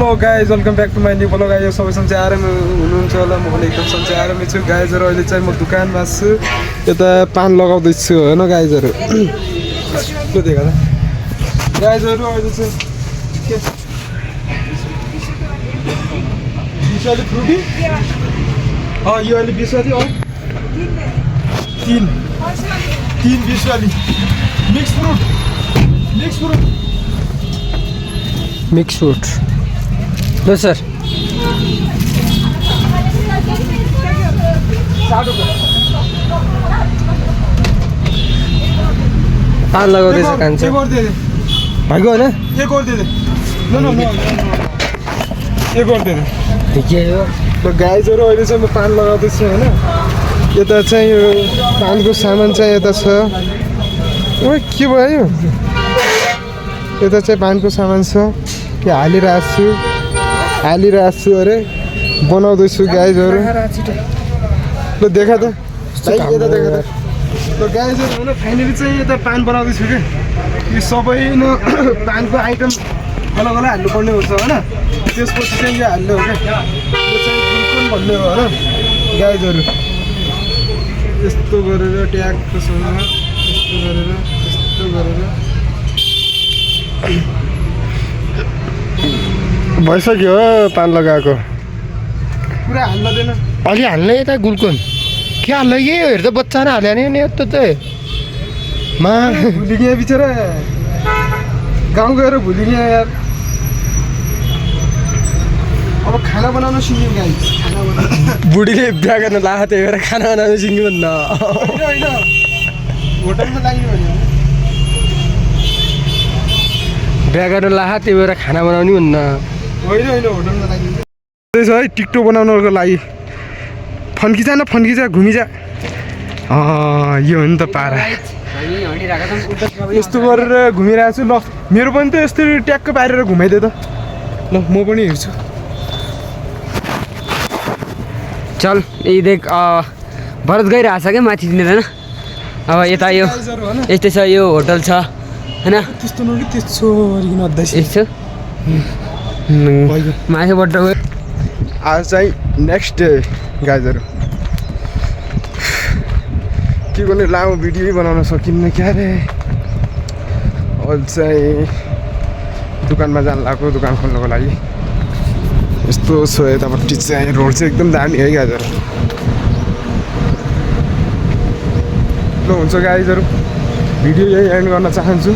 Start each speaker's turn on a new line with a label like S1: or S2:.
S1: Hello guys welcome back to my new blog. Guys सबै सन्चै आरामै हुनुहुन्छ होला, म पनि एकदम सन्चै आरामै छु। गाइजहरू अहिले चाहिँ म दोकानमा छु, यता पान लगाउँदैछु होइन गाइजहरू। के देखा त गाइजहरू अहिले चाहिँ के बिसवाली फ्रुटी यो अहिले बिसवाली तीन बिसवाली मिक्स फ्रुट
S2: लो सर पान लगाउँदैछ कान्छ
S1: भाइको होइन ये गरिदिए ठिकै हो। गाइजहरू अहिले चाहिँ म पान लगाउँदैछु होइन। यता चाहिँ यो पानको सामान चाहिँ यता छ। ओ के भयो यता चाहिँ पानको सामान छ, के हालिरहेको छु अरे बनाउँदैछु गाइजहरू। ल देखा त यता देखा त। ल गाइजहरू होइन फाइनली चाहिँ यता पान बनाउँदैछु क्या। यो सबै न पानको आइटम अलग अलग हाल्नुपर्ने हुन्छ होइन। त्यसपछि चाहिँ यो हाल्ने हो क्या। यो चाहिँ गुल्कुन भन्ने हो होइन गाइजहरू। यस्तो गरेर ट्यागसँग यस्तो गरेर भइसक्यो हो पान लगाएको। पुरा हाल्दैन
S2: अलि हाल्ने यता गुल्कुन के हाल्ने कि हेर्दा बच्चा नै हाल्यो नि यस्तो चाहिँ
S1: भुलि गयो बिचरा, गाउँ गएर भुलि गयो यार। अब खाना बनाउन सिक्यौँ गाइस।
S2: बुढीले बिहा गर्न लाग्यो त्यही भएर खाना बनाउनु सिक्नु भन्न
S1: होइन होटलमा लाग्यो भने
S2: बिहा गर्न लाग्यो त्यही भएर खाना बनाउने भन्न
S1: होइन होटलमा लाग्यो है। टिकटक बनाउनको लागि फन्किजा घुमिजा। यो हो नि त पारा। यस्तो गरेर घुमिरहेको छु। ल मेरो पनि त यस्तो ट्याक्क पारेर घुमाइदियो त। ल म पनि हेर्छु।
S2: चल यही देख भरत गइरहेछ क्या माथि दिँदैन। अब यता यो यस्तै छ, यो होटल छ होइन।
S1: त्यस्तो नगरी त्यस्तो गरिकन अड्दैछ
S2: यस्तो माथिबाट गयो।
S1: आज चाहिँ नेक्स्ट डे गाइजहरू। के गर्ने लामो भिडियो बनाउन सकिन्न क्या रे। अहिले चाहिँ दोकानमा जानु लाग्यो, दोकान खोल्नको लागि। यस्तो छ यतापट्टि चाहिँ रोड चाहिँ एकदम दामी है गाइजहरू। ल हुन्छ गाइजहरू, भिडियो यही एन्ड गर्न चाहन्छु।